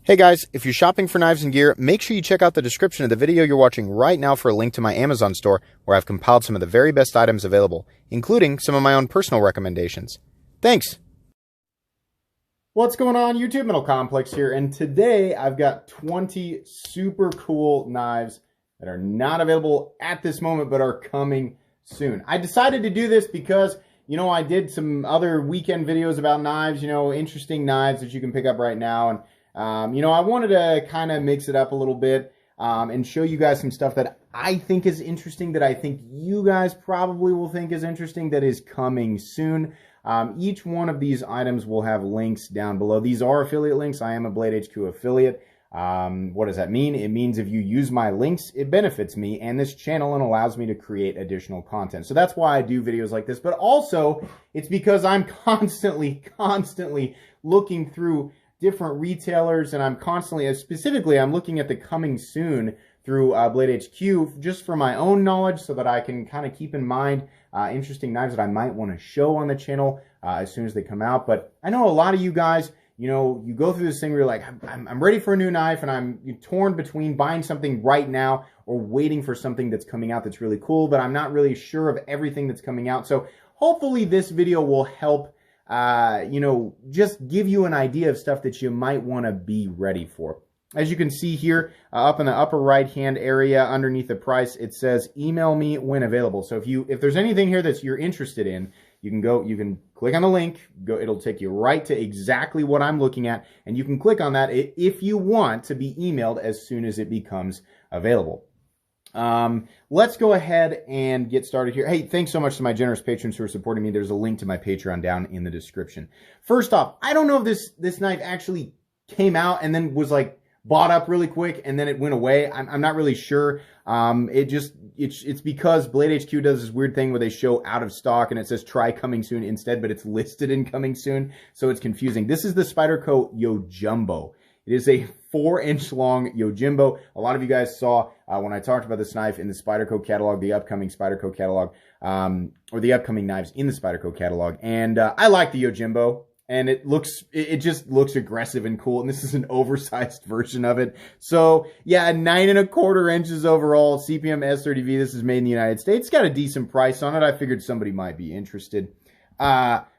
Hey guys, if you're shopping for knives and gear, make sure you check out the description of the video you're watching right now for a link to my Amazon store where I've compiled some of the very best items available, including some of my own personal recommendations. Thanks! What's going on, YouTube? Metal Complex here, and today I've got 20 super cool knives that are not available at this moment but are coming soon. I decided to do this because, you know, I did some other weekend videos about knives, you know, interesting knives that you can pick up right now, and you know, I wanted to kind of mix it up a little bit and show you guys some stuff that I think is interesting, that I think you guys probably will think is interesting, that is coming soon. Each one of these items will have links down below. These are affiliate links. I am a Blade HQ affiliate. What does that mean? It means if you use my links, it benefits me and this channel and allows me to create additional content. So that's why I do videos like this. But also, it's because I'm constantly looking through different retailers, and I'm constantly, specifically, I'm looking at the coming soon through Blade HQ just for my own knowledge, so that I can kind of keep in mind interesting knives that I might want to show on the channel as soon as they come out. But I know a lot of you guys, you know, you go through this thing where you're like, I'm ready for a new knife, and I'm torn between buying something right now or waiting for something that's coming out that's really cool, but I'm not really sure of everything that's coming out. So hopefully this video will help you know, just give you an idea of stuff that you might want to be ready for. As you can see here, up in the upper right hand area underneath the price, it says email me when available. So if there's anything here that you're interested in, you can click on the link, it'll take you right to exactly what I'm looking at, and you can click on that if you want to be emailed as soon as it becomes available. Let's go ahead and get started here. Hey, thanks so much to my generous patrons who are supporting me. There's a link to my Patreon down in the description. First off, I don't know if this knife actually came out and then was like bought up really quick and then it went away. I'm not really sure. It's because Blade HQ does this weird thing where they show out of stock and it says try coming soon instead, but it's listed in coming soon, so it's confusing. This is the Spyderco Yojimbo. It is a 4-inch long Yojimbo. A lot of you guys saw when I talked about this knife in the Spyderco catalog, the upcoming Spyderco catalog, or the upcoming knives in the Spyderco catalog. And I like the Yojimbo, and it just looks aggressive and cool. And this is an oversized version of it. So yeah, 9¼ inches overall, CPM S30V. This is made in the United States. It's got a decent price on it. I figured somebody might be interested.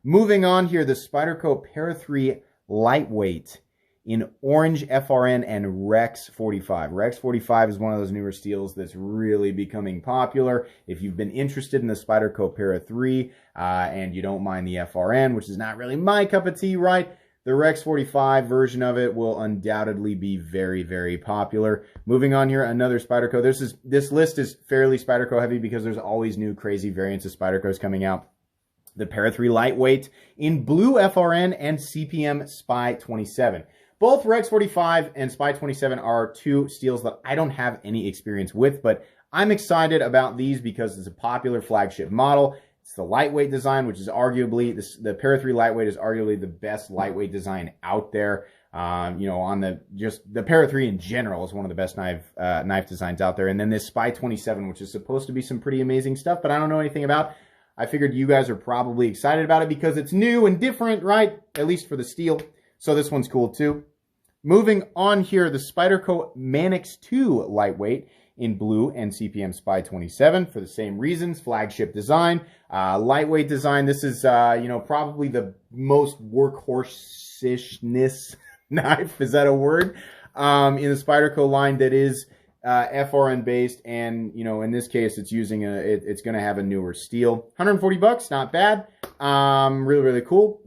Moving on here, the Spyderco Para 3 Lightweight in orange FRN and Rex 45. Rex 45 is one of those newer steels that's really becoming popular. If you've been interested in the Spyderco Para 3 and you don't mind the FRN, which is not really my cup of tea, right? The Rex 45 version of it will undoubtedly be very, very popular. Moving on here, another Spyderco. This list is fairly Spyderco heavy because there's always new crazy variants of Spydercos coming out. The Para 3 Lightweight in blue FRN and CPM Spy 27. Both Rex 45 and Spy 27 are two steels that I don't have any experience with, but I'm excited about these because it's a popular flagship model. It's the lightweight design, which is arguably, the Para 3 Lightweight is arguably the best lightweight design out there. You know, on the Para 3 in general is one of the best knife designs out there. And then this Spy 27, which is supposed to be some pretty amazing stuff, but I don't know anything about. I figured you guys are probably excited about it because it's new and different, right? At least for the steel. So this one's cool too. Moving on here, the Spyderco Manix 2 Lightweight in blue and CPM Spy 27 for the same reasons. Flagship design, lightweight design. This is, you know, probably the most workhorse-ishness knife. Is that a word? In the Spyderco line that is FRN based, and you know, in this case, it's using it's going to have a newer steel. 140 bucks, not bad. Really cool.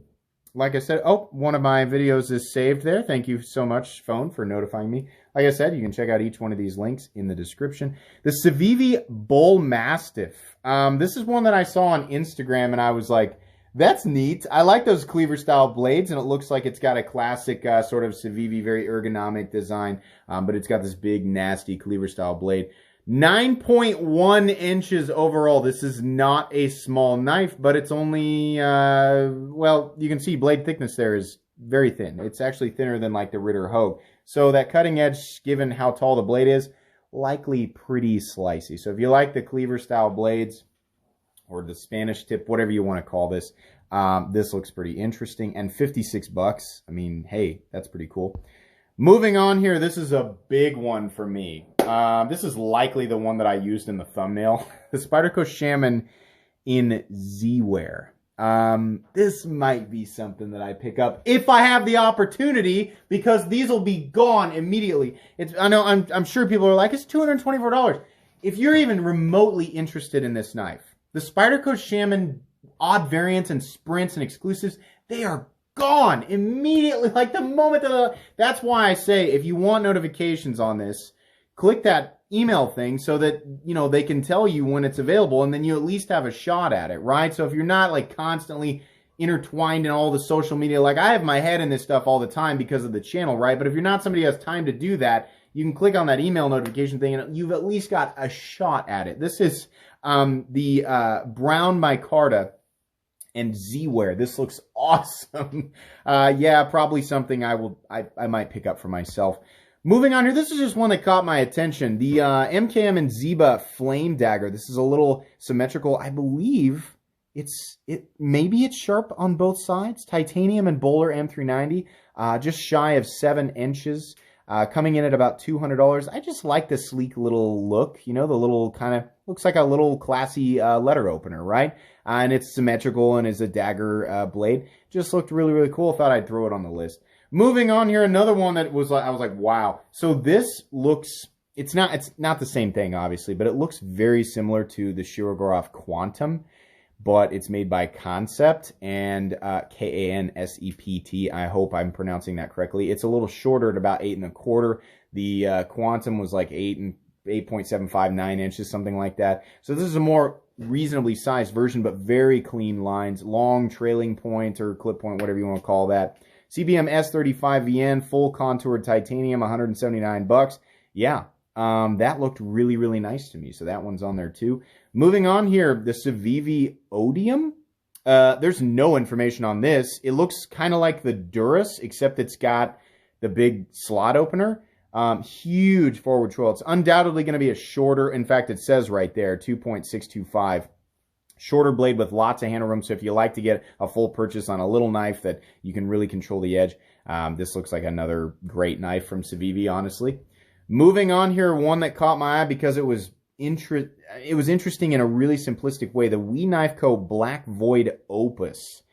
Like I said, oh, one of my videos is saved there. Thank you so much, phone, for notifying me. Like I said, you can check out each one of these links in the description. The Civivi Bull Mastiff. This is one that I saw on Instagram, and I was like, that's neat. I like those Cleaver style blades, and it looks like it's got a classic sort of Civivi, very ergonomic design, but it's got this big, nasty Cleaver style blade. 9.1 inches overall. This is not a small knife, but it's only, well, you can see blade thickness there is very thin. It's actually thinner than like the Ritter Hogue. So that cutting edge, given how tall the blade is, likely pretty slicey. So if you like the Cleaver style blades or the Spanish tip, whatever you want to call this, this looks pretty interesting. And 56 bucks. I mean, hey, that's pretty cool. Moving on here, this is a big one for me. This is likely the one that I used in the thumbnail. The Spyderco Shaman in Z-Wear. This might be something that I pick up if I have the opportunity, because these will be gone immediately. I know I'm sure people are like, it's $224. If you're even remotely interested in this knife, the Spyderco Shaman odd variants and sprints and exclusives, they are gone immediately. Like the moment that that's why I say, if you want notifications on this, click that email thing so that, you know, they can tell you when it's available, and then you at least have a shot at it, right? So if you're not like constantly intertwined in all the social media, like I have my head in this stuff all the time because of the channel, right? But if you're not somebody who has time to do that, you can click on that email notification thing and you've at least got a shot at it. This is the brown micarta and Z-Wear. This looks awesome. Yeah, probably something I might pick up for myself. Moving on here, this is just one that caught my attention. The MKM and Zieba Flame Dagger. This is a little symmetrical. I believe maybe it's sharp on both sides. Titanium and Bowler M390. Just shy of 7 inches. Coming in at about $200. I just like the sleek little look. You know, the little kind of, looks like a little classy letter opener, right? And it's symmetrical and is a dagger blade. Just looked really, really cool. Thought I'd throw it on the list. Moving on here, another one that was like, I was like, wow. So this looks, it's not the same thing, obviously, but it looks very similar to the Shirogorov Quantum, but it's made by Concept and K-A-N-S-E-P-T. I hope I'm pronouncing that correctly. It's a little shorter at about 8 1/4. The Quantum was like 8.75, 9 inches, something like that. So this is a more reasonably sized version, but very clean lines, long trailing point or clip point, whatever you want to call that. CBM S35VN, full contoured titanium, $179. Yeah, that looked really, really nice to me. So that one's on there too. Moving on here, the Civivi Odium. There's no information on this. It looks kind of like the Durus, except it's got the big slot opener. Huge forward twirl. It's undoubtedly going to be a shorter, in fact, it says right there, 2.625. Shorter blade with lots of handle room, so if you like to get a full purchase on a little knife that you can really control the edge, this looks like another great knife from Civivi, honestly. Moving on here, one that caught my eye because it was interesting in a really simplistic way. The We Knife Co. Black Void Opus.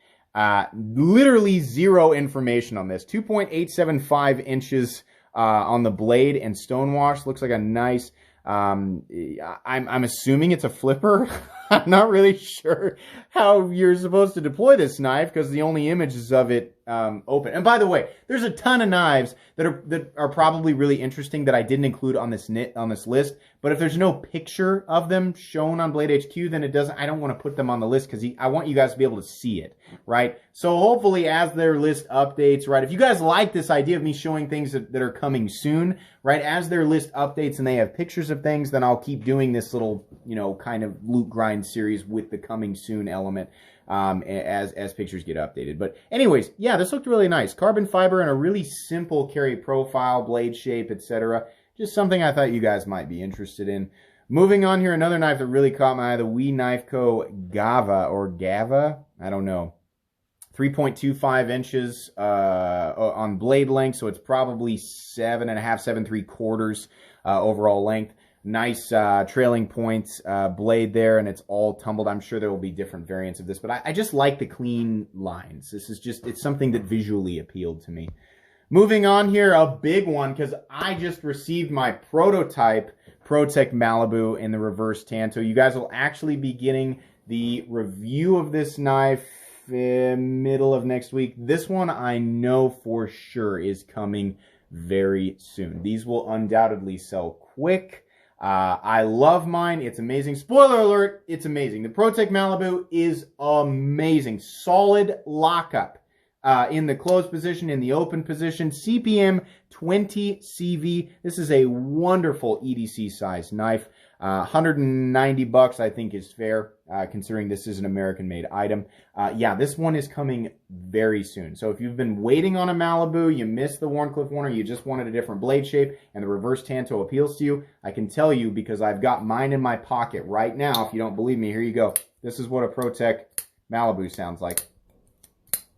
Literally zero information on this. 2.875 inches on the blade and stonewash. Looks like a nice... I'm assuming it's a flipper. I'm not really sure how you're supposed to deploy this knife because the only images of it open. And by the way, there's a ton of knives that are probably really interesting that I didn't include on this list. But if there's no picture of them shown on Blade HQ, then I don't want to put them on the list because I want you guys to be able to see it, right? So hopefully as their list updates, right? If you guys like this idea of me showing things that are coming soon, right? As their list updates and they have pictures of things, then I'll keep doing this little, you know, kind of loot grind series with the coming soon element as pictures get updated. But anyways, yeah, this looked really nice. Carbon fiber and a really simple carry profile, blade shape, etc. Just something I thought you guys might be interested in. Moving on here, another knife that really caught my eye, the We Knife Co. Gava, I don't know. 3.25 inches on blade length, so it's probably 7.5, 7.75 overall length. Nice trailing points blade there, and it's all tumbled. I'm sure there will be different variants of this, but I just like the clean lines. This is just, it's something that visually appealed to me. Moving on here, a big one, because I just received my prototype ProTech Malibu in the reverse Tanto. You guys will actually be getting the review of this knife middle of next week. This one I know for sure is coming very soon. These will undoubtedly sell quick. I love mine. It's amazing. Spoiler alert, it's amazing. The ProTech Malibu is amazing. Solid lockup in the closed position, in the open position. CPM 20 CV. This is a wonderful EDC size knife. $190 I think is fair, considering this is an American-made item. Yeah, this one is coming very soon. So if you've been waiting on a Malibu, you missed the Wharncliffe Warner, you just wanted a different blade shape, and the reverse Tanto appeals to you, I can tell you because I've got mine in my pocket right now. If you don't believe me, here you go. This is what a ProTech Malibu sounds like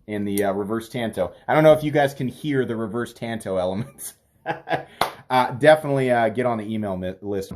in the reverse Tanto. I don't know if you guys can hear the reverse Tanto elements. Definitely get on the email list.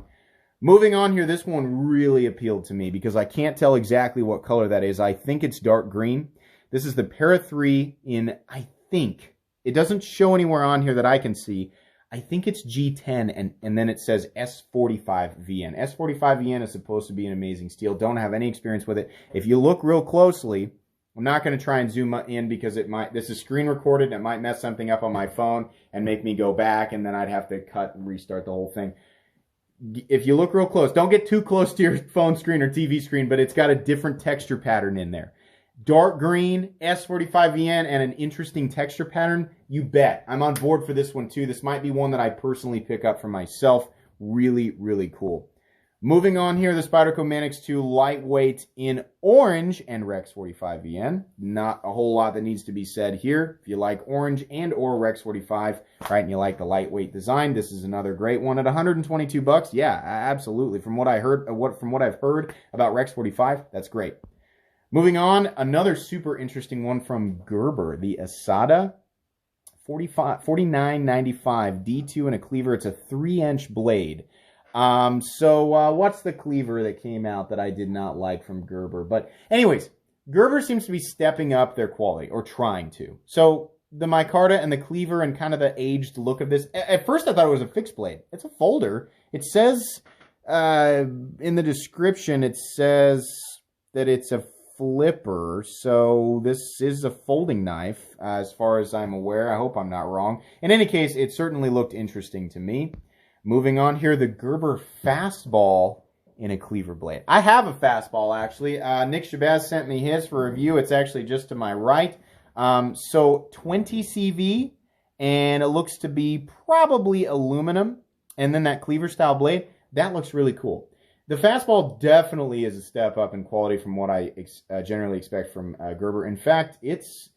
Moving on here, this one really appealed to me because I can't tell exactly what color that is. I think it's dark green. This is the Para 3 in, I think, it doesn't show anywhere on here that I can see. I think it's G10, and then it says S45VN. S45VN is supposed to be an amazing steel. Don't have any experience with it. If you look real closely, I'm not going to try and zoom in because this is screen recorded, and it might mess something up on my phone and make me go back, and then I'd have to cut and restart the whole thing. If you look real close, don't get too close to your phone screen or TV screen, but it's got a different texture pattern in there. Dark green, S45VN, and an interesting texture pattern, you bet. I'm on board for this one too. This might be one that I personally pick up for myself. Really, really cool. Moving on here, the Spyderco Manix 2 lightweight in orange and Rex 45VN. Not a whole lot that needs to be said here. If you like orange and or Rex 45, right, and you like the lightweight design, this is another great one at 122 bucks. Yeah, absolutely. From what I've heard about Rex 45, that's great. Moving on, another super interesting one from Gerber, the Asada 49.95 D2 and a cleaver. It's a 3-inch blade. What's the cleaver that came out that I did not like from Gerber? But anyways, Gerber seems to be stepping up their quality, or trying to. So the micarta and the cleaver and kind of the aged look of this. At first I thought it was a fixed blade. It's a folder. It says, in the description, it says that it's a flipper. So this is a folding knife, as far as I'm aware. I hope I'm not wrong. In any case, it certainly looked interesting to me. Moving on here, the Gerber Fastball in a cleaver blade. I have a Fastball, actually. Nick Shabazz sent me his for review. It's actually just to my right. So 20 CV, and it looks to be probably aluminum. And then that cleaver style blade, that looks really cool. The Fastball definitely is a step up in quality from what I generally expect from Gerber. In fact, it's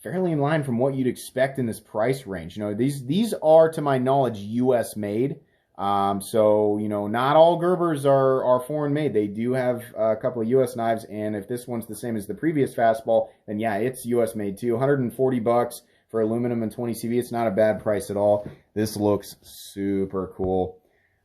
fairly in line from what you'd expect in this price range. You know, these are, to my knowledge, U.S. made. So, you know, not all Gerbers are foreign made. They do have a couple of U.S. knives, and if this one's the same as the previous Fastball, then yeah, it's U.S. made too. 140 bucks for aluminum and 20 CV. It's not a bad price at all. This looks super cool.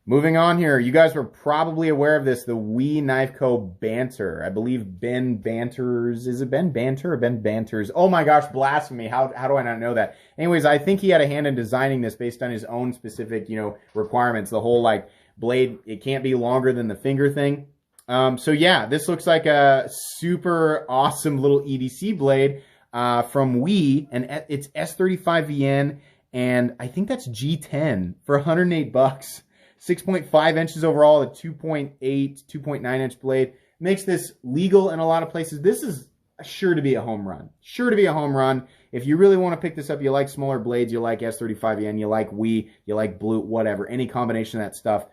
Moving on here, you guys were probably aware of this, the Wee Knife Co. Banter. I believe Ben Banters, is it Ben Banter or Ben Banters? Oh my gosh, blasphemy, how do I not know that? Anyways, I think he had a hand in designing this based on his own specific, you know, requirements. The whole, like, blade, it can't be longer than the finger thing. So yeah, this looks like a super awesome little EDC blade from Wee, and it's S35VN, and I think that's G10 for 108 bucks. 6.5 inches overall, a 2.8, 2.9 inch blade. Makes this legal in a lot of places. This is sure to be a home run. Sure to be a home run. If you really want to pick this up, you like smaller blades, you like S35VN, you like Wii, you like Blue, whatever. Any combination of that stuff,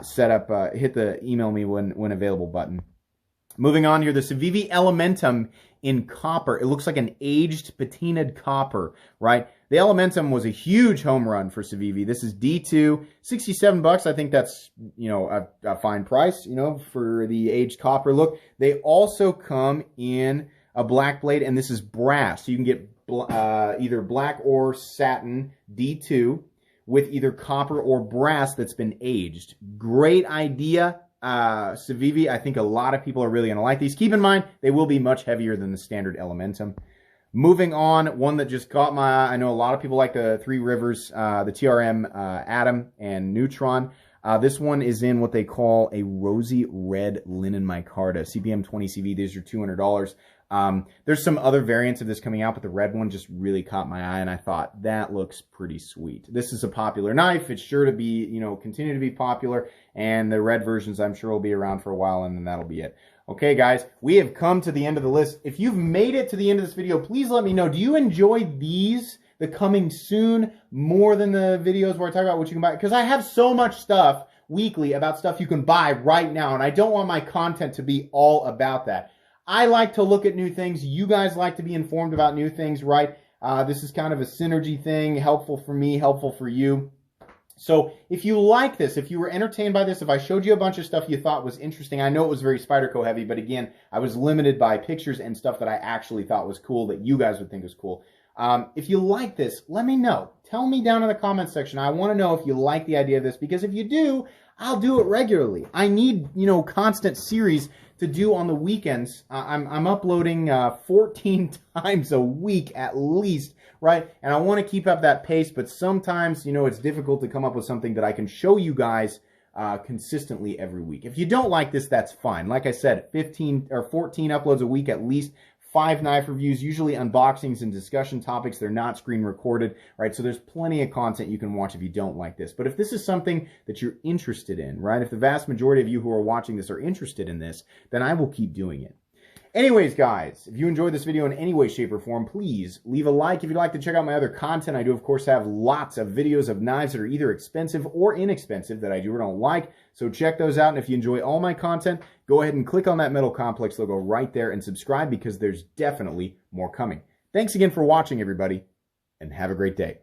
set up, hit the email me when available button. Moving on here, the Civivi Elementum in copper. It looks like an aged patinaed copper, right? The Elementum was a huge home run for Civivi. This is D2, 67 bucks. I think that's, you know, a fine price, you know, for the aged copper look. They also come in a black blade, and this is brass. So you can get either black or satin D2 with either copper or brass that's been aged. Great idea. Civivi, I think a lot of people are really going to like these. Keep in mind, they will be much heavier than the standard Elementum. Moving on, one that just caught my eye. I know a lot of people like the Three Rivers, the TRM Atom and Neutron. This one is in what they call a rosy red linen micarta. CPM 20 CV, these are $200. There's some other variants of this coming out, but the red one just really caught my eye, and I thought, that looks pretty sweet. This is a popular knife. It's sure to be, you know, continue to be popular, and the red versions I'm sure will be around for a while, and then that'll be it. Okay, guys, we have come to the end of the list. If you've made it to the end of this video, please let me know. Do you enjoy these, the coming soon, more than the videos where I talk about what you can buy? Because I have so much stuff weekly about stuff you can buy right now, and I don't want my content to be all about that. I like to look at new things. You guys like to be informed about new things, right? This is kind of a synergy thing, helpful for me, helpful for you. So if you like this, if you were entertained by this, if I showed you a bunch of stuff you thought was interesting, I know it was very Spyderco heavy, but again, I was limited by pictures and stuff that I actually thought was cool, that you guys would think was cool. If you like this, let me know. Tell me down in the comments section. I want to know if you like the idea of this, because if you do, I'll do it regularly. I need, constant series to do on the weekends. I'm uploading 14 times a week at least, right? And I want to keep up that pace, but sometimes, it's difficult to come up with something that I can show you guys consistently every week. If you don't like this, that's fine. Like I said, 15 or 14 uploads a week at least. 5 knife reviews, usually unboxings and discussion topics. They're not screen recorded, right? So there's plenty of content you can watch if you don't like this. But if this is something that you're interested in, right? If the vast majority of you who are watching this are interested in this, then I will keep doing it. Anyways, guys, if you enjoyed this video in any way, shape, or form, please leave a like. If you'd like to check out my other content, I do, of course, have lots of videos of knives that are either expensive or inexpensive that I do or don't like. So check those out. And if you enjoy all my content, go ahead and click on that Metal Complex logo right there and subscribe, because there's definitely more coming. Thanks again for watching, everybody, and have a great day.